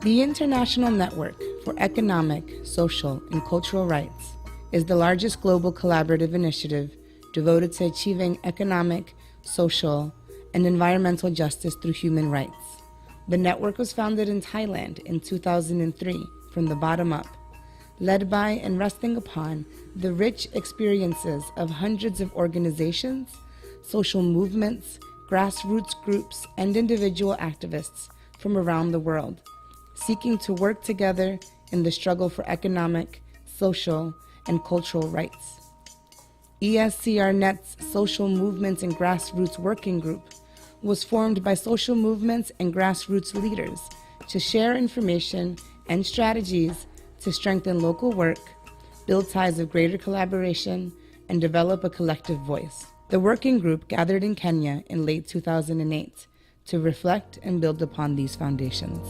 The International Network for Economic, Social, and Cultural Rights is the largest global collaborative initiative devoted to achieving economic, social, and environmental justice through human rights. The network was founded in Thailand in 2003 from the bottom up, led by and resting upon the rich experiences of hundreds of organizations, social movements, grassroots groups, and individual activists from around the world, seeking to work together in the struggle for economic, social, and cultural rights. ESCR-Net's Social Movements and Grassroots Working Group was formed by social movements and grassroots leaders to share information and strategies to strengthen local work, build ties of greater collaboration, and develop a collective voice. The working group gathered in Kenya in late 2008 to reflect and build upon these foundations.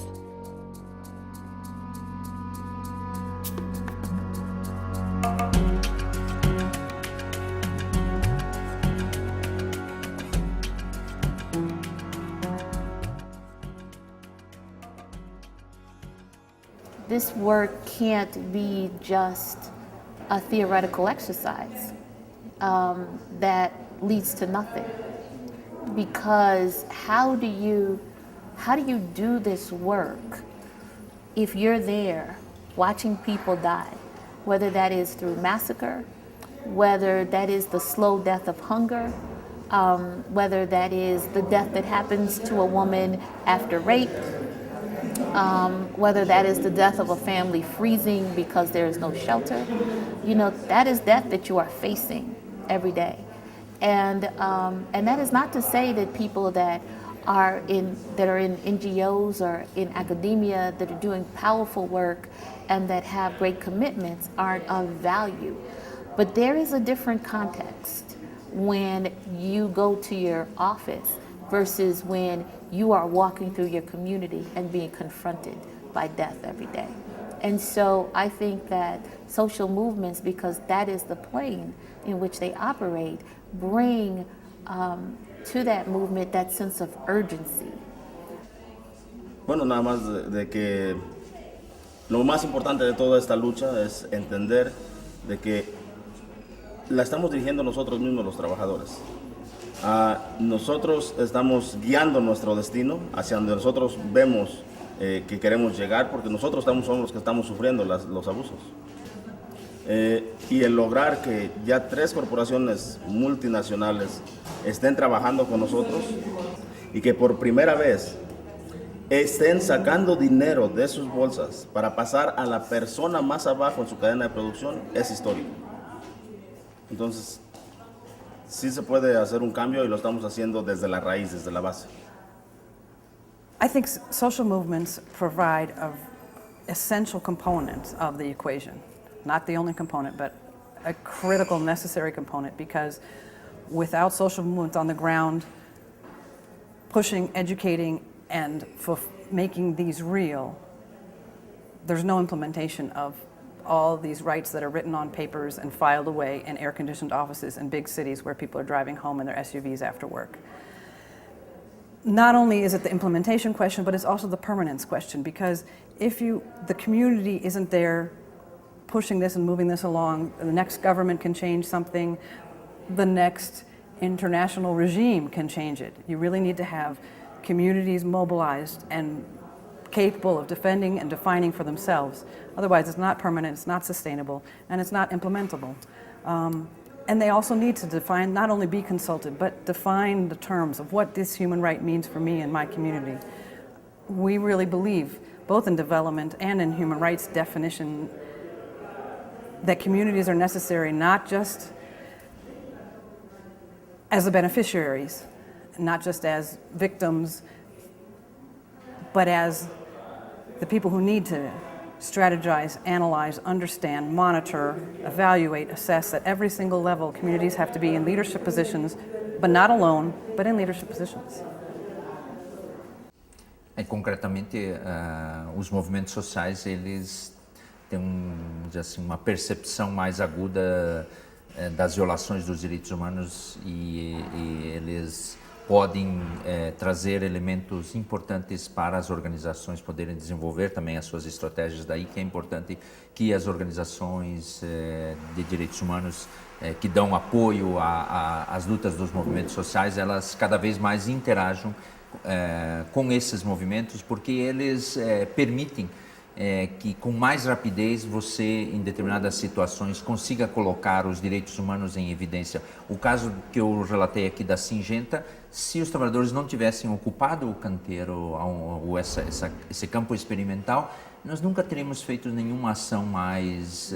This work can't be just a theoretical exercise that leads to nothing. Because how do you do this work if you're there watching people die, whether that is through massacre, whether that is the slow death of hunger, whether that is the death that happens to a woman after rape, whether that is the death of a family freezing because there is no shelter. You know, that is death that you are facing every day. And that is not to say that people that are in NGOs or in academia that are doing powerful work and that have great commitments aren't of value. But there is a different context when you go to your office versus when you are walking through your community and being confronted by death every day. And so I think that social movements, because that is the plane in which they operate, bring to that movement that sense of urgency. Bueno, nada más de que lo más importante de toda esta lucha es entender de que la estamos dirigiendo nosotros mismos los trabajadores. Nosotros estamos guiando nuestro destino hacia donde nosotros vemos que queremos llegar, porque nosotros somos los que estamos sufriendo los abusos. Y el lograr que ya 3 corporaciones multinacionales estén trabajando con nosotros y que por primera vez estén sacando dinero de sus bolsas para pasar a la persona más abajo en su cadena de producción es histórico. Entonces, sí se puede hacer un cambio y lo estamos haciendo desde la raíz, desde la base. I think social movements provide an essential component of the equation. Not the only component, but a critical, necessary component, because without social movements on the ground, pushing, educating, and making these real, there's no implementation of all these rights that are written on papers and filed away in air-conditioned offices in big cities where people are driving home in their SUVs after work. Not only is it the implementation question, but it's also the permanence question, because if the community isn't there pushing this and moving this along, the next government can change something, the next international regime can change it. You really need to have communities mobilized and capable of defending and defining for themselves. Otherwise, it's not permanent, it's not sustainable, and it's not implementable. And they also need to define, not only be consulted, but define the terms of what this human right means for me and my community. We really believe, both in development and in human rights definition, that communities are necessary not just as the beneficiaries, not just as victims, but as the people who need to strategize, analyze, understand, monitor, evaluate, assess at every single level. Communities have to be in leadership positions, but not alone, but in leadership positions. Concretamente, os movimentos sociais, eles têm assim, uma percepção mais aguda das violações dos direitos humanos e eles podem trazer elementos importantes para as organizações poderem desenvolver também as suas estratégias. Daí que é importante que as organizações de direitos humanos que dão apoio às lutas dos movimentos sociais, elas cada vez mais interajam com esses movimentos, porque eles permitem que com mais rapidez você, em determinadas situações, consiga colocar os direitos humanos em evidência. O caso que eu relatei aqui da Singenta, se os trabalhadores não tivessem ocupado o canteiro ou esse campo experimental, nós nunca teríamos feito nenhuma ação mais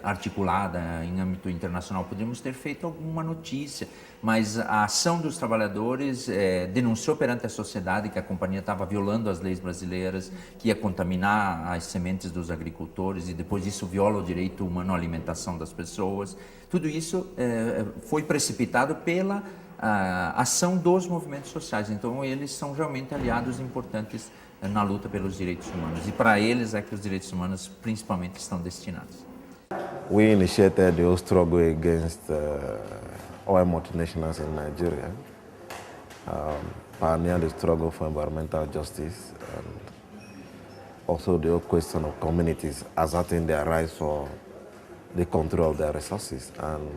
articulada em âmbito internacional. Poderíamos ter feito alguma notícia, mas a ação dos trabalhadores denunciou perante a sociedade que a companhia estava violando as leis brasileiras, que ia contaminar as sementes dos agricultores e depois isso viola o direito humano à alimentação das pessoas. Tudo isso foi precipitado pela ação dos movimentos sociais. Então eles são realmente aliados importantes na luta pelos direitos humanos, e para eles é que os direitos humanos principalmente estão destinados. We initiated the whole struggle against oil multinationals in Nigeria, pioneered the struggle for environmental justice, and also the whole question of communities asserting their rights for the control of their resources. And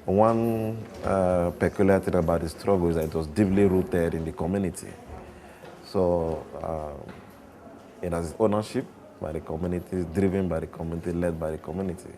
one peculiar thing about the struggle is that it was deeply rooted in the community. So it has ownership by the community, driven by the community, led by the community.